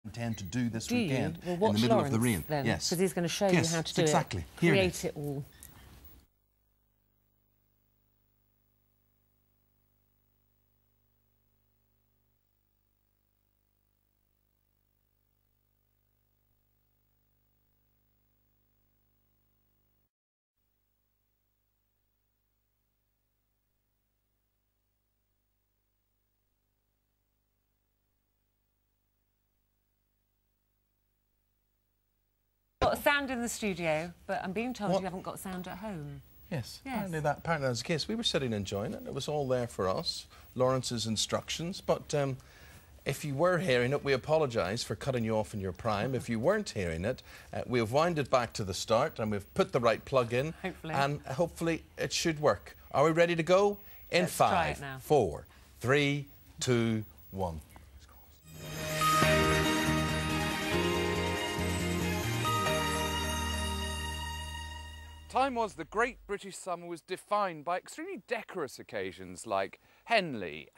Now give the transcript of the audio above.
intend to do this Do you? weekend Well, in watch the middle Laurence, of the rain. then, Yes, because he's going to show you how to do exactly. it. Here Create it all. Got sound in the studio, but I'm being told you haven't got sound at home. Yes, Yes. apparently that was the case. We were sitting enjoying it. It was all there for us, Lawrence's instructions. But if you were hearing it, we apologise for cutting you off in your prime. If you weren't hearing it, we've wound it back to the start and we've put the right plug in. Hopefully. And hopefully it should work. Are we ready to go? In Let's try it 5, now. 4, 3, 2, 1. Time was the great British summer was defined by extremely decorous occasions like Henley,